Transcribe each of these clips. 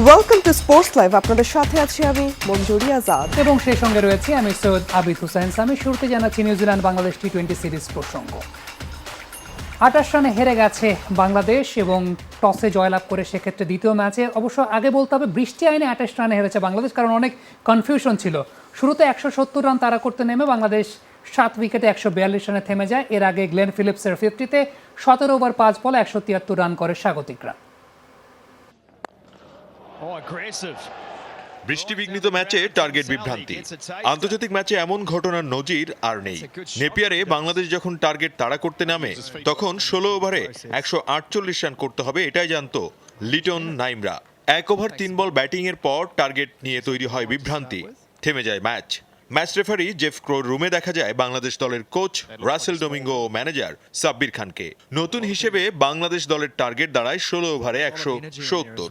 Welcome to sports live. আপনাদের সাথে আছি আমি মঞ্জুরি আজাদ এবং সেই সঙ্গে রয়েছে আমি সৈয়দ আবিদ হুসাইন সামি। শুরুতে জানাচ্ছি নিউজিল্যান্ড বাংলাদেশ টি-20 সিরিজ প্রসঙ্গ। ২৮ রানে হেরে গেছে বাংলাদেশ এবং টসে জয়লাভ করে সেক্ষেত্রে দ্বিতীয় ম্যাচে অবশ্য আগে বলতে হবে বৃষ্টি আইনে ২৮ রানে হেরেছে বাংলাদেশ, কারণ অনেক কনফিউশন ছিল। শুরুতে ১৭০ রান তাড়া করতে নেমে বাংলাদেশ ৭ উইকেটে ১৪২ রানে থেমে যায়। এর আগে গ্লেন ফিলিপসের 50-তে ১৭ ওভার ৫ বলে ১৭৩ রান করে স্বাগতিকরা। বৃষ্টিবিঘ্নিত ম্যাচে টার্গেট বিভ্রান্তি। আন্তর্জাতিক ম্যাচে এমন ঘটনার নজির আর নেই। নেপিয়ারে বাংলাদেশ যখন টার্গেট তাড়া করতে নামে তখন ১৬ ওভারে ১৪৮ রান করতে হবে, এটাই জানতো লিটন নাইমরা। ১ ওভার ৩ বল ব্যাটিংয়ের পর টার্গেট নিয়ে তৈরি হয় বিভ্রান্তি, থেমে যায় ম্যাচ রেফারি জেফ ক্রোর রুমে দেখা যায় বাংলাদেশ দলের কোচ রাসেল ডোমিঙ্গো ও ম্যানেজার সাব্বির খানকে। নতুন হিসেবে বাংলাদেশ দলের টার্গেট দাঁড়ায় ১৬ ওভারে ১৭০।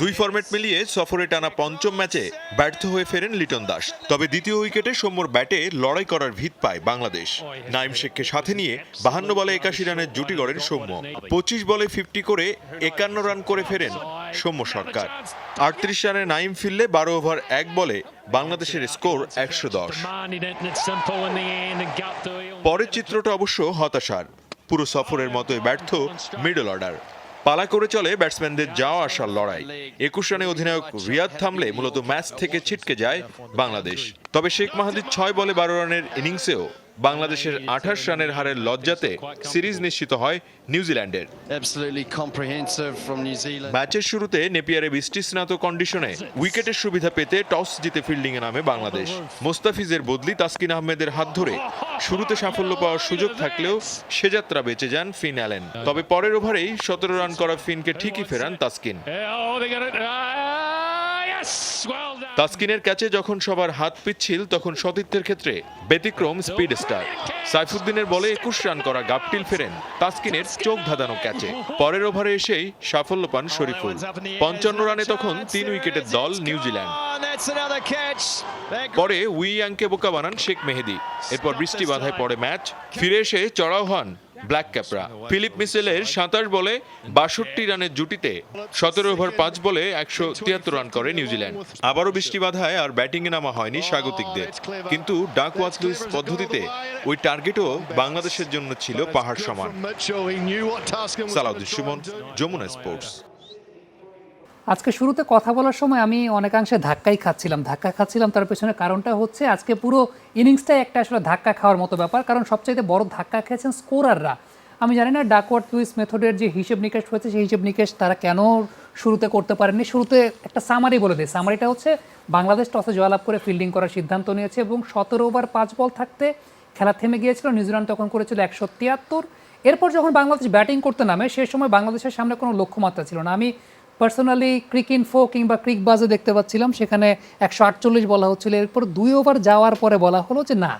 দুই ফরম্যাট মিলিয়ে সফরে টানা পঞ্চম ম্যাচে ব্যর্থ হয়ে ফেরেন লিটন দাস। তবে দ্বিতীয় উইকেটে সৌম্যর ব্যাটে লড়াই করার ভিত পায় বাংলাদেশ। নাইম শেখকে সাথে নিয়ে ৫২ বলে ৮১ রানের জুটি গড়েন সৌম্য। ২৫ বলে ৫০ করে ৫১ রান করে ফেরেন সৌম্য সরকার। ৩৮ রানে নাইম ফিরলে ১২ ওভার ১ বলে বাংলাদেশের স্কোর ১১০। পরের চিত্রটা অবশ্য হতাশার। পুরো সফরের মতোই ব্যর্থ মিডল অর্ডার। পালা করে চলে ব্যাটসম্যানদের যাওয়া আসার লড়াই। ২১ রানে অধিনায়ক রিয়াদ থামলে মূলত ম্যাচ থেকে ছিটকে যায় বাংলাদেশ। তবে শেখ মাহাদির ৬ বলে ১২ রানের ইনিংসেও বাংলাদেশের ২৮ রানের হারের লজ্জাতে সিরিজ নিশ্চিত হয় নিউজিল্যান্ডের। ম্যাচের শুরুতে নেপিয়ারে বৃষ্টিস্নাত কন্ডিশনে উইকেটের সুবিধা পেতে টস জিতে ফিল্ডিংয়ে নামে বাংলাদেশ। মোস্তাফিজের বদলি তাসকিন আহমেদের হাত ধরে শুরুতে সাফল্য পাওয়ার সুযোগ থাকলেও সে যাত্রা বেঁচে যান ফিন অ্যালেন। তবে পরের ওভারেই ১৭ রান করা ফিনকে ঠিকই ফেরান তাসকিন। তাসকিনের ক্যাচে যখন সবার হাত পিচ্ছিল তখন সতীর্থের ক্ষেত্রে ব্যতিক্রম স্পিড স্টার সাইফুদ্দিনের বলে ২১ রান করা গাপটিল ফেরেন তাসকিনের চোখ ধাঁধানো ক্যাচে। পরের ওভারে এসেই সাফল্য পান শরীফুল। ৫৫ রানে তখন ৩ উইকেটের দল নিউজিল্যান্ড। পরে উইয়াংকে বোকা বানান শেখ মেহেদি। এরপর বৃষ্টি বাধায় পড়ে ম্যাচ। ফিরে এসে চড়াও হন ব্ল্যাক ক্যাপরা। ফিলিপ মিসেলের ২৭ বলে ৬২ রানের জুটিতে ১৭ ওভার ৫ বলে ১৭৩ রান করে নিউজিল্যান্ড। আবারও বৃষ্টি বাধায় আর ব্যাটিংয়ে নামা হয়নি স্বাগতিকদের, কিন্তু ডাকওয়ার্থ লুইস পদ্ধতিতে ওই টার্গেটও বাংলাদেশের জন্য ছিল পাহাড় সমান। সালাউদ্দিন সুমন, যমুনা স্পোর্টস। আজকে শুরুতে কথা বলার সময় আমি অনেকাংশে ধাক্কা খাচ্ছিলাম। তার পেছনে কারণটা হচ্ছে আজকে পুরো ইনিংসটাই একটা আসলে ধাক্কা খাওয়ার মতো ব্যাপার, কারণ সবচাইতে বড় ধাক্কা খেয়েছেন স্কোরাররা। আমি জানি না ডাকওয়ার্থ লুইস মেথডের যে হিসেব নিকেশ হয়েছে সেই হিসেব নিকেশ তারা কেন শুরুতে করতে পারেননি। শুরুতে একটা সামারি বলে দিই। সামারিটা হচ্ছে বাংলাদেশ টসে জয়লাভ করে ফিল্ডিং করার সিদ্ধান্ত নিয়েছে এবং ১৭ ওভার ৫ বল থাকতে খেলা থেমে গিয়েছিল। নিউজিল্যান্ড তখন করেছিল ১৭৩। এরপর যখন বাংলাদেশ ব্যাটিং করতে নামে সেই সময় বাংলাদেশের সামনে কোনো লক্ষ্যমাত্রা ছিল না। আমি পার্সোনালি ক্রিকইনফো কিংবা ক্রিক বাজে দেখতে পাচ্ছিলাম সেখানে ১৪৮ বলা হচ্ছিল। এরপর ২ ওভার যাওয়ার পরে বলা হলো যে না,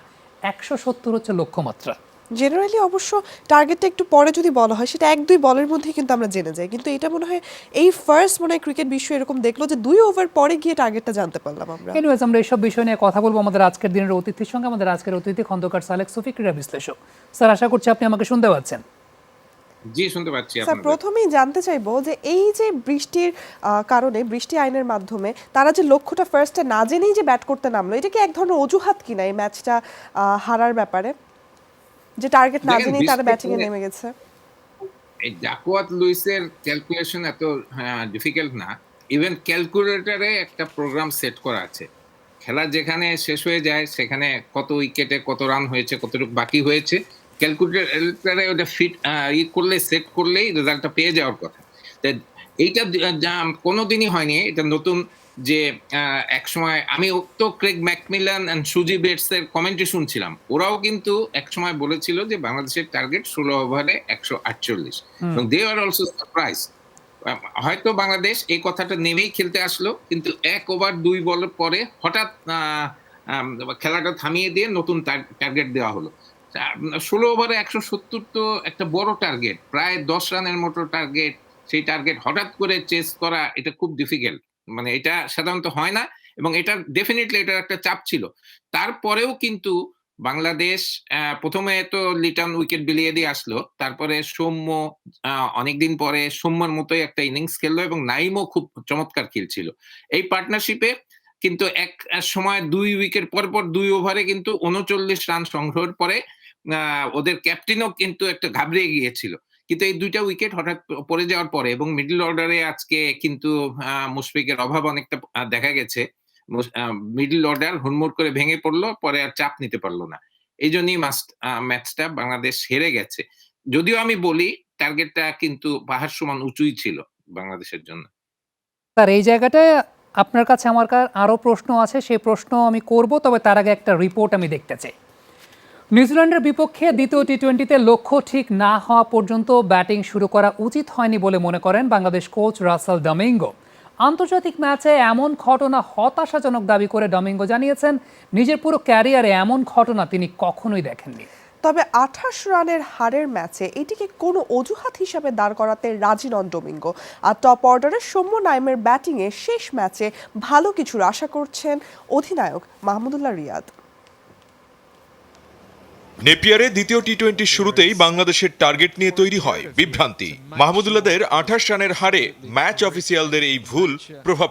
১৭০ হচ্ছে লক্ষ্যমাত্রা। জেনারেলি অবশ্য টার্গেটটা একটু পরে যদি বলা হয় সেটা ১-২ বলের মধ্যেই কিন্তু আমরা জেনে যাই, কিন্তু এটা মনে হয় এই ফার্স্ট মনে হয় ক্রিকেট বিশ্ব এরকম দেখলো যে ২ ওভার পরে গিয়ে টার্গেটটা জানতে পারলাম আমরা। এনিওয়েজ, আমরা এইসব বিষয় নিয়ে কথা বলবো আমাদের আজকের দিনের অতিথির সঙ্গে। আমাদের আজকের অতিথি খন্দকার সালেক সুফি, ক্রীড়া বিশ্লেষক। স্যার, আশা করছি আপনি আমাকে শুনতে পাচ্ছেন। জি, শুনতে পাচ্ছি। স্যার, প্রথমেই জানতে চাইবো যে এই যে বৃষ্টির কারণে, বৃষ্টি আইনের মাধ্যমে তারা যে লক্ষ্যটা ফার্স্টে না জেনেই যে ব্যাট করতে নামলো, এটা কি এক ধরনের অজুহাত কিনা এই ম্যাচটা হারার ব্যাপারে, যে টার্গেট না জেনেই তারা ব্যাটিং এ নেমে গেছে? এই ডাকওয়ার্থ লুইসের ক্যালকুলেশন এত ডিফিকাল্ট না। ইভেন ক্যালকুলেটরে একটা প্রোগ্রাম সেট করা আছে। খেলা যেখানে শেষ হয়ে যায় সেখানে কত উইকেটে কত রান হয়েছে, কতটুকু বাকি হয়েছে, ক্যালকুলেটরে ওটা ফিট করলে, সেট করলেই রেজাল্টটা পেয়ে যাওয়ার কথা। এইটা কোনোদিনই হয়নি। এটা নতুন যে একসময় আমি তো ক্রেগ ম্যাকমিলান এন্ড সুজি বেটস এর কমেন্টরি শুনছিলাম। ওরাও কিন্তু একসময় বলেছিল যে বাংলাদেশের টার্গেট ১৬ ওভারে ১৪৮ এবং দে আর অলসো সারপ্রাইজ। হয়তো বাংলাদেশ এই কথাটা নেমেই খেলতে আসলো, কিন্তু ১ ওভার ২ বলের পরে হঠাৎ খেলাটা থামিয়ে দিয়ে নতুন টার্গেট দেওয়া হলো। ১৬ ওভারে ১৭০ তো একটা বড় টার্গেট, প্রায় ১০ রানের মতো টার্গেট। সেই টার্গেট হঠাৎ করে চেস করা এটা খুব ডিফিকাল্ট। মানে এটা সাধারণত হয় না এবং এটা ডেফিনিটলি এটার একটা চাপ ছিল। তারপরেও কিন্তু বাংলাদেশ প্রথমে তো লিটন উইকেট বিলিয়ে দিয়ে আসলো। তারপরে সৌম্য অনেকদিন পরে সৌম্যর মতোই একটা ইনিংস খেললো এবং নাইমও খুব চমৎকার খেলছিল। এই পার্টনারশিপে কিন্তু এক সময় ২ উইকেট পরপর ২ ওভারে কিন্তু ৩৯ রান সংগ্রহের পরে আ ওদের ক্যাপ্টেনও কিন্তু একটু ঘাবড়িয়ে গিয়েছিল। কিন্তু এই ২ টা উইকেট হঠাৎ পড়ে যাওয়ার পরে এবং মিডল অর্ডারে আজকে কিন্তু মুশফিকের অভাব অনেকটা দেখা গেছে। মিডল অর্ডার হুড়মুড় করে ভেঙে পড়লো, পরে আর চাপ নিতে পারল না। এইজন্যই ম্যাচটা বাংলাদেশ হেরে গেছে। যদিও আমি বলি টার্গেটটা কিন্তু পাহাড় সমান উঁচুই ছিল বাংলাদেশের জন্য। স্যার এই জায়গাটায় আপনার কাছে আমার আরও প্রশ্ন আছে, সেই প্রশ্ন আমি করব, তবে তার আগে একটা রিপোর্ট আমি দেখতে চাই। নিউজিল্যান্ডের বিপক্ষে দ্বিতীয় টি-20তে লক্ষ্য ঠিক না হওয়া পর্যন্ত ব্যাটিং শুরু করা উচিত হয়নি বলে মনে করেন বাংলাদেশ কোচ রাসেল ডমিঙ্গো। আন্তর্জাতিক ম্যাচে এমন ঘটনা হতাশাজনক দাবি করে ডমিঙ্গো জানিয়েছেন নিজের পুরো ক্যারিয়ারে এমন ঘটনা তিনি কখনোই দেখেননি। তবে ২৮ রানের হারের ম্যাচে এটিকে কোনো অজুহাত হিসাবে দাঁড় করাতে রাজি নন ডোমিঙ্গো। আর টপ অর্ডারে সৌম্য নাইমের ব্যাটিংয়ে শেষ ম্যাচে ভালো কিছুর আশা করছেন অধিনায়ক মাহমুদুল্লাহ রিয়াদ। নেপিয়ারে দ্বিতীয় টি-20 শুরুতেই বাংলাদেশের টার্গেট নিয়ে তৈরি হয় বিভ্রান্তি। মাহমুদুল্লাহদের ২৮ রানের হারে ম্যাচ অফিসিয়ালদের এই ভুল প্রভাব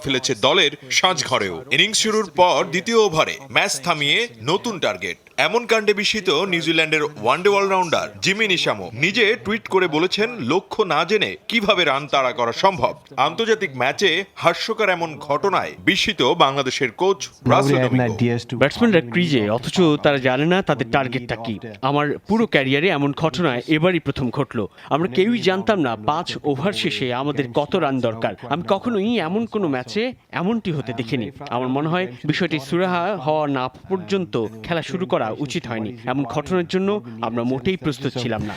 ফেলেছে দলের সাজঘরেও। ইনিংস শুরুর পর দ্বিতীয় ওভারে ম্যাচ থামিয়ে নতুন টার্গেট, এমন কাণ্ডে বিস্মিত নিউজিল্যান্ডের ওয়ানডে অলরাউন্ডার জিমি নিশামো নিজে টুইট করে বলেছেন, লক্ষ্য না জেনে কিভাবে রান তাড়া করা সম্ভব। আন্তর্জাতিক ম্যাচে হাস্যকর এমন ঘটনায় বিস্মিত বাংলাদেশের কোচ রাসেল ডমিঙ্গো। ব্যাটসম্যানরা ক্রিজে, অথচ তারা জানে না তাদের টার্গেটটা কি। আমার পুরো ক্যারিয়ারে এমন ঘটনা এবারই প্রথম ঘটলো। আমরা কেউই জানতাম না ৫ ওভার শেষে আমাদের কত রান দরকার। আমি কখনোই এমন কোনো ম্যাচে এমনটি হতে দেখিনি। আমার মনে হয় বিষয়টি সুরাহা হওয়া না পর্যন্ত খেলা শুরু করা উচিত হয়নি। এমন ঘটনার জন্য আমরা মোটেই প্রস্তুত ছিলাম না।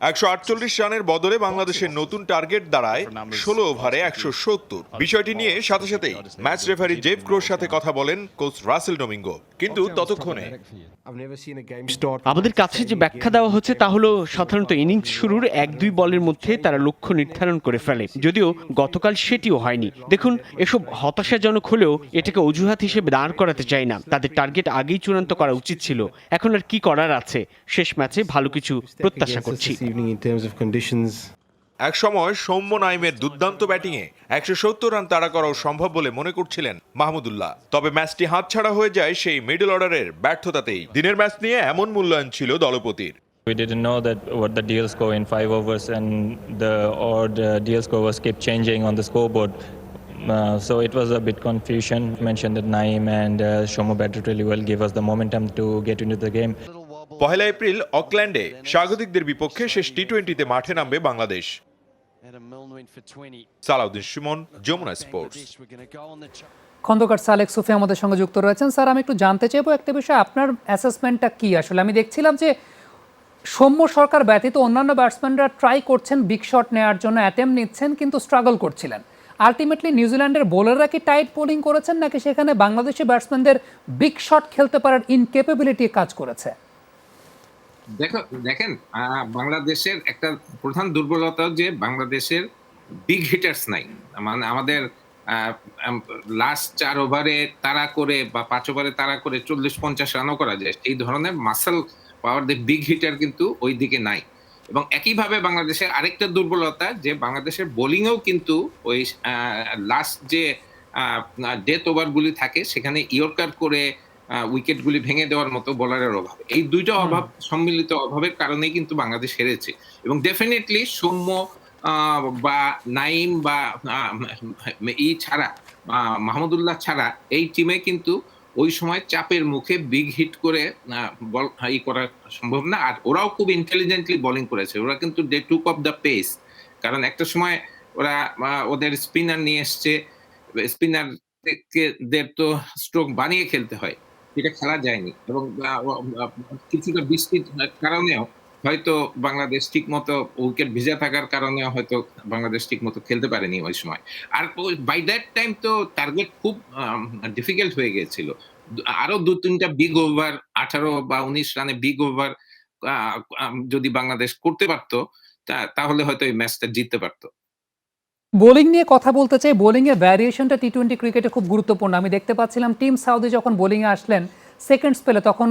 ১৪৮ রানের বদলে বাংলাদেশের নতুন টার্গেট দাঁড়ায় ১৬ ওভারে ১৭০। বিষয়টি নিয়ে সাথে সাথেই ম্যাচ রেফারি জেভ ক্রোর সাথে কথা বলেন কোচ রাসেল ডমিঙ্গো, কিন্তু ততক্ষণে আমাদের কাছে যে ব্যাখ্যা দেওয়া হচ্ছে তা হলো সাধারণত ইনিংস শুরুর ১-২ বলের মধ্যে তারা লক্ষ্য নির্ধারণ করে ফেলে, যদিও গতকাল সেটিও হয়নি। দেখুন, এসব হতাশাজনক হলেও এটাকে অজুহাত হিসেবে দাঁড় করাতে চাই না। তাদের টার্গেট আগেই চূড়ান্ত করা উচিত ছিল। এখন আর কি করার আছে? শেষ ম্যাচে ভালো কিছু প্রত্যাশা করছি। এক সময় সৌম্য নাইমের দুর্দান্ত ব্যাটিংয়ে ১৭০ রান তাড়া করাও সম্ভব বলে মনে করছিলেন মাহমুদুল্লাহ। তবে ম্যাচটি হাতছাড়া হয়ে যায় সেই মিডল অর্ডারের ব্যর্থতাতেই। দিনের ম্যাচ নিয়ে এমন মূল্যায়ন ছিল দলপতির। We didn't know that what the DL score in 5 overs and the DL score was kept changing on the scoreboard. So it was a bit confusion. Mentioned that Naeem and Shomo batted really well, gave us the momentum to get into the game. ১ April অকল্যান্ডে স্বাগতিকদের বিপক্ষে শেষ টি-20তে মাঠে নামবে Bangladesh. Salauddin Sumon, Jamuna sports. Khandaker Salek Sufi আমাদের সঙ্গে যুক্ত রয়েছেন। স্যার, আমি একটু জানতে চাইবো একটা বিষয়, আপনার অ্যাসেসমেন্টটা কি আসলে? আমি দেখছিলাম যে সৌম্য সরকার ব্যতীত অন্যান্য ব্যাটসম্যানরা ট্রাই করছেন বিগ শট নেওয়ার জন্য, অ্যাটেম্প নিচ্ছেন, কিন্তু স্ট্রাগল করছিলেন। আলটিমেটলি নিউজিল্যান্ডের বোলাররা কি টাইট বোলিং করেছেন, নাকি সেখানে বাংলাদেশি ব্যাটসম্যানদের বিগ শট খেলতে পারার ইনক্যাপাবিলিটি কাজ করেছে? দেখেন, বাংলাদেশের একটা প্রধান দুর্বলতা যে বাংলাদেশের বিগ হিটার্স নাই। মানে আমাদের লাস্ট ৪ ওভারে তাড়া করে বা ৫ ওভারে তাড়া করে ৪০-৫০ রানও করা যায়, এই ধরনের মাসল পাওয়ার দিয়ে বিগ হিটার কিন্তু ওই দিকে নাই। এবং একইভাবে বাংলাদেশের আরেকটা দুর্বলতা যে বাংলাদেশের বোলিংয়েও কিন্তু ওই লাস্ট যে ডেথ ওভারগুলি থাকে সেখানে ইয়র্কার করে উইকেটগুলি ভেঙে দেওয়ার মতো বোলারের অভাব। এই দুইটা অভাব, সম্মিলিত অভাবের কারণেই কিন্তু বাংলাদেশ হেরেছে। এবং ডেফিনেটলি সৌম্য বা নাইম বা ছাড়া, মাহমুদুল্লাহ ছাড়া এই টিমে কিন্তু ওই সময় চাপের মুখে বিগ হিট করে বল করা সম্ভব না। আর ওরাও খুব ইন্টেলিজেন্টলি বোলিং করেছে। ওরা কিন্তু দে টুক অফ দ্য পেস, কারণ একটা সময় ওরা ওদের স্পিনার নিয়ে এসছে, স্পিনারদের তো স্ট্রোক বানিয়ে খেলতে হয়, এটা খেলা যায়নি। এবং কিছুটা বৃষ্টির কারণেও হয়তো বাংলাদেশ ঠিক মতো উইকেট ভিজা থাকার কারণেও হয়তো বাংলাদেশ ঠিক মতো খেলতে পারেনি ওই সময়। আর বাই দ্যাট টাইম তো টার্গেট খুব ডিফিকাল্ট হয়ে গিয়েছিল। আরো ২-৩টা বিগ ওভার, ১৮ বা ১৯ রানে বিগ ওভার যদি বাংলাদেশ করতে পারতো, তাহলে হয়তো এই ম্যাচটা জিততে পারতো। বোলিং নিয়ে কথা বলতে চাই। বোলিংয়ের ভ্যারিয়েশনটা টি-20 ক্রিকেটে খুব গুরুত্বপূর্ণ। আমি দেখতে পাচ্ছিলাম টিম সাউদি যখন বোলিংয়ে আসলেন সেকেন্ড স্পেলে, তখন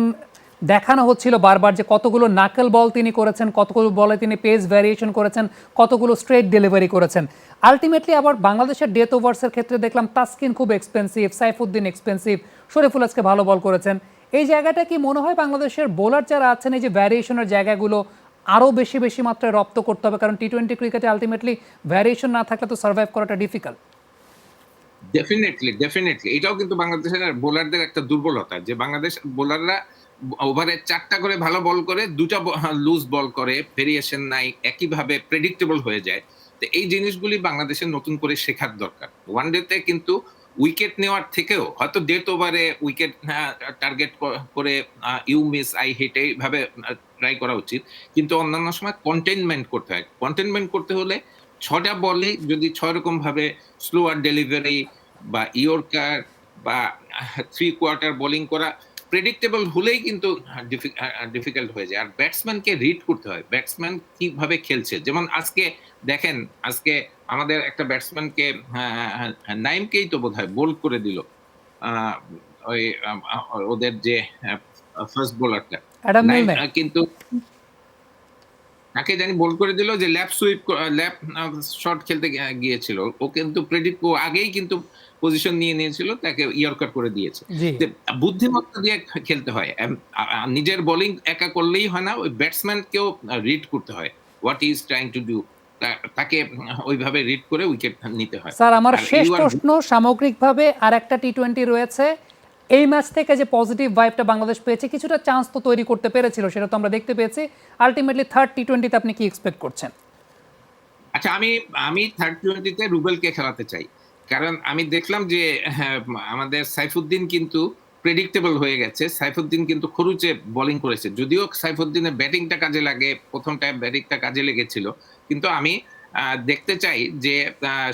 দেখানো হচ্ছিল বারবার যে কতগুলো নাকেল বল তিনি করেছেন, কতগুলো বলে তিনি পেস ভ্যারিয়েশন করেছেন, কতগুলো স্ট্রেট ডেলিভারি করেছেন। আলটিমেটলি আবার বাংলাদেশের ডেথ ওভার্সের ক্ষেত্রে দেখলাম তাসকিন খুব এক্সপেন্সিভ, সাইফুদ্দিন এক্সপেন্সিভ, শরীফুল আজকে ভালো বল করেছেন। এই জায়গাটা কি মনে হয় বাংলাদেশের বোলার যারা আছেন এই যে ভ্যারিয়েশনের জায়গাগুলো আরও বেশি বেশি মাত্রায় রপ্ত করতে হবে, কারণ টি-20 ক্রিকেটে আলটিমেটলি ভ্যারিয়েশন না থাকলে তো সার্ভাইভ করাটা ডিফিকাল্ট। ডেফিনেটলি এটাও কিন্তু বাংলাদেশের বোলারদের একটা দুর্বলতা, যে বাংলাদেশ বোলাররা ওভারে 4টা করে ভালো বল করে, 2টা লুজ বল করে, ভেরিয়েশন নাই, একইভাবে প্রেডিক্টেবল হয়ে যায়। তো এই জিনিসগুলি বাংলাদেশের নতুন করে শেখার দরকার। ওয়ানডেতে কিন্তু উইকেট নেওয়ার থেকেও হয়তো ডেথ ওভারে উইকেট টার্গেট করে ইউ মিস আই হিট এইভাবে ট্রাই করা উচিত, কিন্তু অন্যান্য সময় কন্টেইনমেন্ট করতে হয়। কন্টেইনমেন্ট করতে হলে 6টা বলে যদি 6 রকম ভাবে স্লোয়ার ডেলিভারি বা ইয়র্কার বা 3/4 বোলিং করা প্রেডিক্টেবল হলেই কিন্তু ডিফিকাল্ট হয়ে যায়। আর ব্যাটসম্যানকে রিড করতে হয়, ব্যাটসম্যান কিভাবে খেলছে। যেমন আজকে দেখেন, আজকে আমাদের একটা ব্যাটসম্যানকে নাইমকেই তো বোধহয় বোল্ড করে দিল ওই ওদের যে ফার্স্ট বোলারটা, অ্যাডাম মিলনে। কিন্তু তাকে জানি বোল্ড করে দিল যে ল্যাপ শট খেলতে গিয়েছিল। ও কিন্তু ও আগেই কিন্তু পজিশন নিয়ে নিয়েছিল, তাকে ইয়র্কার করে দিয়েছে। জি। বুদ্ধিমত্তা দিয়ে খেলতে হয়। নিজের বোলিং একা করলেই হয় না, ওই ব্যাটসম্যানকেও রিড করতে হয়, what is trying to do, তাকে ওইভাবে রিড করে উইকেট নিতে হয়। স্যার, আমার আর শেষ you are- প্রশ্ন, সামগ্রিকভাবে আর একটা টি-20 রয়েছে, এই ম্যাচ থেকে যে পজিটিভ ভাইবটা বাংলাদেশ পেয়েছে, কিছুটা চান্স তো তৈরি করতে পেরেছিল, সেটা তো আমরা দেখতে পেয়েছি। আলটিমেটলি থার্ড টি-20তে আপনি কি এক্সপেক্ট করছেন? আচ্ছা, আমি থার্ড টি-20তে রুবেলকে খেলাতে চাই, কারণ আমি দেখলাম যে আমাদের সাইফুদ্দিন কিন্তু প্রেডিক্টেবল হয়ে গেছে। সাইফুদ্দিন কিন্তু খরুচে বোলিং করেছে, যদিও সাইফুদ্দিনের ব্যাটিংটা কাজে লাগে, প্রথমটা ব্যাটিংটা কাজে লেগেছিল, কিন্তু আমি দেখতে চাই যে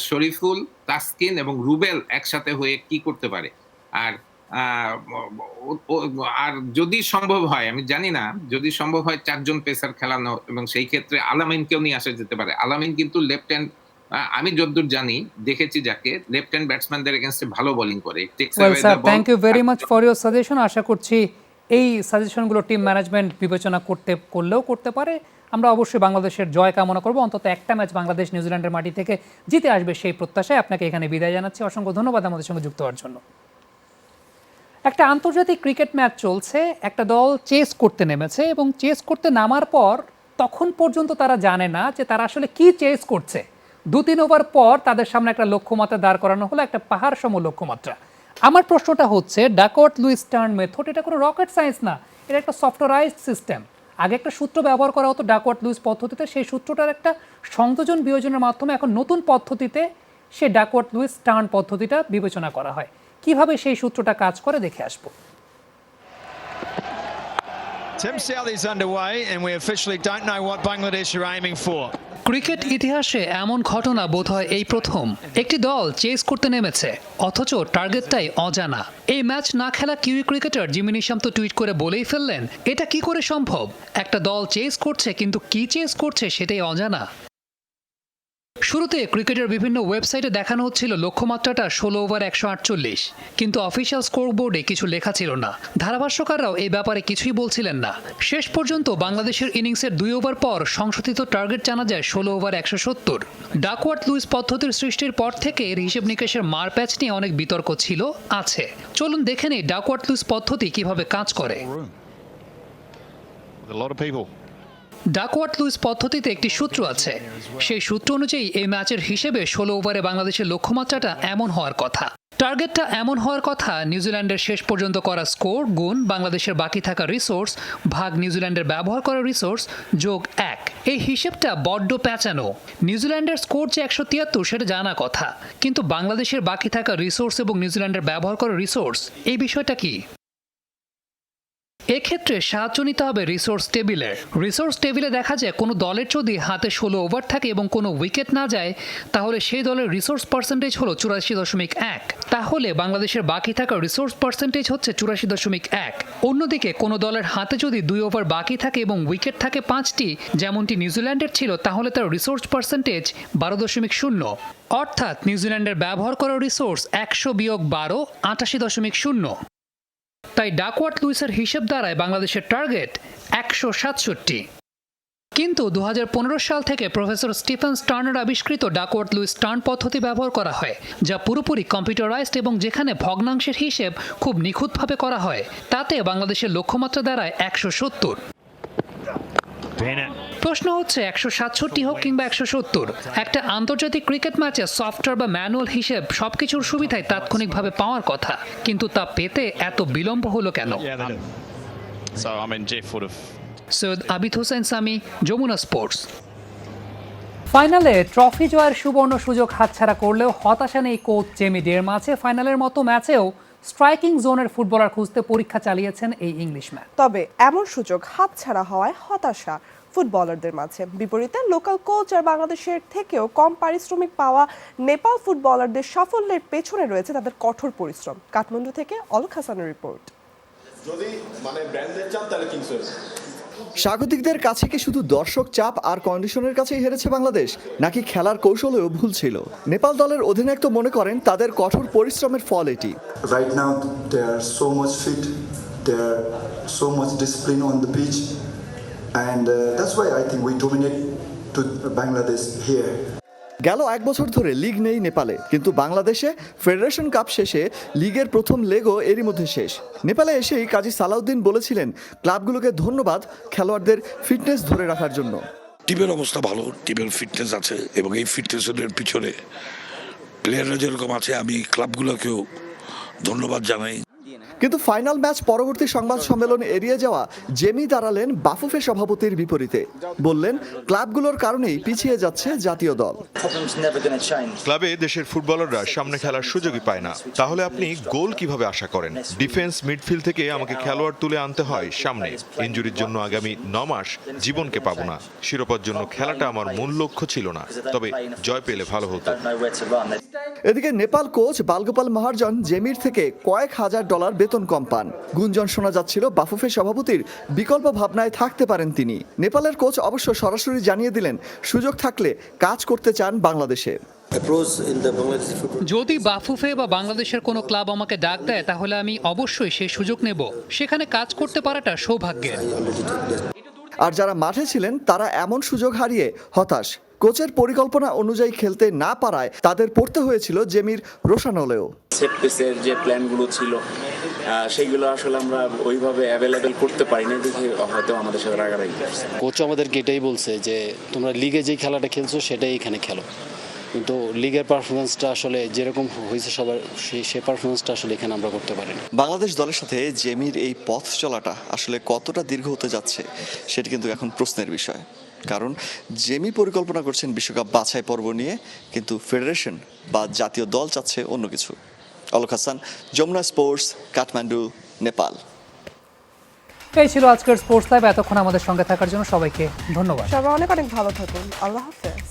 শরীফুল, তাসকিন এবং রুবেল একসাথে হয়ে কি করতে পারে। আর আর যদি সম্ভব হয়, আমি জানি না, যদি সম্ভব হয় 4 জন পেসার খেলানো, এবং সেই ক্ষেত্রে আলামিনকেও নিয়ে আসা যেতে পারে। আলামিন কিন্তু লেফট হ্যান্ড, আমি যতদূর জানি, দেখেছি যাকে, লেফট হ্যান্ড ব্যাটসম্যানদের এগেইনস্টে ভালো বোলিং করে। Well sir, thank you very much for your suggestion. আশা করছি এই সাজেশনগুলো টিম ম্যানেজমেন্ট বিবেচনা করতে পারে। আমরা অবশ্যই বাংলাদেশের জয় কামনা করব, অন্তত একটা ম্যাচ বাংলাদেশ নিউজিল্যান্ডের মাটি থেকে জিতে আসবে সেই প্রত্যাশায় আপনাকে এখানে বিদায় জানাচ্ছি। অসংখ্য ধন্যবাদ আমাদের সঙ্গে যুক্ত হওয়ার জন্য। একটা আন্তর্জাতিক ক্রিকেট ম্যাচ চলছে, একটা দল চেস করতে নেমেছে এবং চেস করতে নামার পর তখন পর্যন্ত তারা জানে না যে তারা আসলে কি চেস করছে। 2-3 ওভার পর তাদের সামনে একটা লক্ষ্যমাত্রা দাঁড় করানো হলো, একটা পাহাড় সম লক্ষ্যমাত্রা। আমার প্রশ্নটা হচ্ছে, ডাকওয়ার্থ লুইস টার্ন মেথড, এটা কোনো রকেট সায়েন্স না, এটা একটা সফটওয়্যারাইজড সিস্টেম। আগে একটা সূত্র ব্যবহার করা হতো ডাকওয়ার্থ লুইস পদ্ধতিতে, সেই সূত্রটার একটা সংযোজন বিয়োজনের মাধ্যমে এখন নতুন পদ্ধতিতে সেই ডাকওয়ার্থ লুইস টার্ন পদ্ধতিটা বিবেচনা করা হয়। কিভাবে সেই সূত্রটা কাজ করে দেখে আসবো। Tim Southey's underway and we officially don't know what Bangladesh are aiming for. Cricket ইতিহাসে এমন ঘটনা বোধহয় এই প্রথম, একটি দল চেস করতে নেমেছে অথচ টার্গেটটাই অজানা। এই ম্যাচ না খেলা কিউই ক্রিকেটার জিমি নিশাম তো টুইট করে বলেই ফেললেন, এটা কি করে সম্ভব? একটা দল চেস করছে কিন্তু কি চেস করছে সেটাই অজানা। শুরুতে ক্রিকেটের বিভিন্ন ওয়েবসাইটে দেখানো হচ্ছিল লক্ষ্যমাত্রাটা 16 ওভার 148, কিন্তু অফিসিয়াল স্কোর বোর্ডে কিছু লেখা ছিল না। ধারাভাষ্যকাররাও এই ব্যাপারে কিছুই বলছিলেন না। শেষ পর্যন্ত বাংলাদেশের ইনিংসের 2 ওভার পর সংশোধিত টার্গেট জানা যায় 16 ওভার 170। ডাকওয়ার্থ লুইস পদ্ধতির সৃষ্টির পর থেকে এর হিসেব নিকেশের মার প্যাচ নিয়ে অনেক বিতর্ক ছিল, আছে। চলুন দেখে নেই ডাকওয়ার্থ লুইস পদ্ধতি কিভাবে কাজ করে। ডাকওয়ার্থ লুইস পদ্ধতিতে একটি সূত্র আছে, সেই সূত্র অনুযায়ী এই ম্যাচের হিসেবে 16 ওভারে বাংলাদেশের লক্ষ্যমাত্রাটা এমন হওয়ার কথা, টার্গেটটা এমন হওয়ার কথা, নিউজিল্যান্ডের শেষ পর্যন্ত করা স্কোর গুণ বাংলাদেশের বাকি থাকা রিসোর্স ভাগ নিউজিল্যান্ডের ব্যবহার করা রিসোর্স যোগ 1। এই হিসেবটা বড্ড প্যাঁচানো। নিউজিল্যান্ডের স্কোর যে 173 সেটা জানা কথা, কিন্তু বাংলাদেশের বাকি থাকা রিসোর্স এবং নিউজিল্যান্ডের ব্যবহার করা রিসোর্স, এই বিষয়টা কি? এক্ষেত্রে সাহায্য নিতে হবে রিসোর্স টেবিলের। রিসোর্স টেবিলে দেখা যায় কোনো দলের যদি হাতে 16 ওভার থাকে এবং কোনো উইকেট না যায়, তাহলে সেই দলের রিসোর্স পার্সেন্টেজ হলো 84.1। তাহলে বাংলাদেশের বাকি থাকা রিসোর্স পার্সেন্টেজ হচ্ছে 84.1। অন্যদিকে কোনো দলের হাতে যদি 2 ওভার বাকি থাকে এবং উইকেট থাকে 5টি, যেমনটি নিউজিল্যান্ডের ছিল, তাহলে তার রিসোর্স পার্সেন্টেজ 12.0। অর্থাৎ নিউজিল্যান্ডের ব্যবহার করা রিসোর্স 100-12 88.0। তাই ডাকওয়ার্থ লুইসের হিসেব দ্বারায় বাংলাদেশের টার্গেট 167। কিন্তু 2015 সাল থেকে প্রফেসর স্টিফেন স্টার্নার আবিষ্কৃত ডাকওয়ার্থ লুইস টার্ন পদ্ধতি ব্যবহার করা হয়, যা পুরোপুরি কম্পিউটারাইজড এবং যেখানে ভগ্নাংশের হিসেব খুব নিখুঁতভাবে করা হয়। তাতে বাংলাদেশের লক্ষ্যমাত্রা দাঁড়ায় 170। প্রশ্ন হচ্ছে 167 হোক কিংবা 170, একটা আন্তর্জাতিক ক্রিকেট ম্যাচে সফটওয়্যার বা ম্যানুয়াল হিসেব সবকিছুর সুবিধায় তাৎক্ষণিকভাবে পাওয়ার কথা, কিন্তু তা পেতে এত বিলম্ব হলো কেন? সৈয়দ আবিদ হোসেন সামি, যমুনা স্পোর্টস। ফাইনালে ট্রফি জয়ের সুবর্ণ সুযোগ হাতছাড়া করলেও হতাশা নেই কোচ জেমি ডের মাঝে। ফাইনালের মতো ম্যাচেও স্ট্রাইকিং জোনের ফুটবলার খুঁজতে পরীক্ষা চালিয়েছেন এই ইংলিশম্যান। তবে এমন সুযোগ হাতছাড়া হওয়ায় হতাশা ফুটবলারদের মাঝে। বিপরীতে লোকাল কোচ আর বাংলাদেশের থেকেও কম পারিশ্রমিক পাওয়া নেপাল ফুটবলারদের সাফল্যের পেছনে রয়েছে তাদের কঠোর পরিশ্রম। কাঠমান্ডু থেকে অলক হাসানের রিপোর্ট। স্বাগতিকদের কাছে কি শুধু দর্শক চাপ আর কন্ডিশনের কাছেই হেরেছে বাংলাদেশ, নাকি খেলার কৌশলেও ভুল ছিল? নেপাল দলের অধিনায়ক তো মনে করেন তাদের কঠোর পরিশ্রমের ফল এটি। Right now they are so much fit, they are so much discipline on the pitch, and that's why I think we dominate to Bangladesh here. গেল 1 বছর ধরে লিগ নেই নেপালে, কিন্তু বাংলাদেশে ফেডারেশন কাপ শেষে লিগের প্রথম লেগও এরই মধ্যে শেষ। নেপালে এসেই কাজী সালাউদ্দিন বলেছিলেন ক্লাবগুলোকে ধন্যবাদ খেলোয়াড়দের ফিটনেস ধরে রাখার জন্য। টিমের অবস্থা ভালো, টিমের ফিটনেস আছে এবং এই ফিটনেসের পিছনে প্লেয়াররা যেরকম আছে, আমি ক্লাবগুলোকেও ধন্যবাদ জানাই। কিন্তু ফাইনাল ম্যাচ পরবর্তী সংবাদ সম্মেলন এড়িয়ে যাওয়া জেমি দাঁড়ালেন বাফুফে সভাপতির বিপরীতে। বললেন ক্লাবগুলোর কারণেই পিছিয়ে যাচ্ছে জাতীয় দল। ক্লাবে দেশের ফুটবলাররা সামনে খেলার সুযোগই পায় না, তাহলে আপনি গোল কিভাবে আশা করেন? ডিফেন্স মিডফিল্ড থেকে আমাকে খেলোয়াড় তুলে আনতে হয় সামনে। ইনজুরির জন্য আগামী 9 মাস জীবনকে পাবো না। শিরোপার জন্য খেলাটা আমার মূল লক্ষ্য ছিল না, তবে জয় পেলে ভালো হতো। এদিকে নেপাল কোচ বালগোপাল মহারজন জেমির থেকে কয়েক হাজার ডলার বেতন কম পান। গুঞ্জন শোনা যাচ্ছিল বাফুফে সভাপতির বিকল্প ভাবনায় থাকতে পারেন তিনি। নেপালের কোচ অবশ্য সরাসরি জানিয়ে দিলেন সুযোগ থাকলে কাজ করতে চান বাংলাদেশে। যদি বাফুফে বা বাংলাদেশের কোনো ক্লাব আমাকে ডাক দেয়, তাহলে আমি অবশ্যই সেই সুযোগ নেব। সেখানে কাজ করতে পারাটা সৌভাগ্যের। আর যারা মাঠে ছিলেন তারা এমন সুযোগ হারিয়ে হতাশ। কোচের পরিকল্পনা অনুযায়ী খেলতে না পারায় তাদের পড়তে হয়েছিল জেমির রোশানলেও। সেট পিসের যে প্ল্যানগুলো ছিল সেইগুলো আসলে আমরা ওইভাবে অ্যাভেলেবেল করতে পারিনি দেখে হয়তো আমাদের সাথে রাগারাগি করছে। কোচ আমাদেরকে এটাই বলছে যে তোমরা লিগে যেই খেলাটা খেলছো সেটাই এখানে খেলো, কিন্তু লিগের পারফরমেন্সটা আসলে যেরকম হয়েছে সবার সেই পারফরমেন্সটা আসলে এখানে আমরা করতে পারিনি। বাংলাদেশ দলের সাথে জেমির এই পথ চলাটা আসলে কতটা দীর্ঘ হতে যাচ্ছে সেটি কিন্তু এখন প্রশ্নের বিষয়। কারণ জেমি পরিকল্পনা করছেন বিশ্বকাপ বাছাই পর্ব নিয়ে, কিন্তু ফেডারেশন বা জাতীয় দল চাচ্ছে অন্য কিছু। অলক হাসান, যমুনা স্পোর্টস, কাঠমান্ডু, নেপাল। এই ছিল আজকের স্পোর্টস লাইভ। এতক্ষণ আমাদের সঙ্গে থাকার জন্য সবাইকে ধন্যবাদ। সবাই অনেক অনেক ভালো থাকুন। আল্লাহ হাফেজ।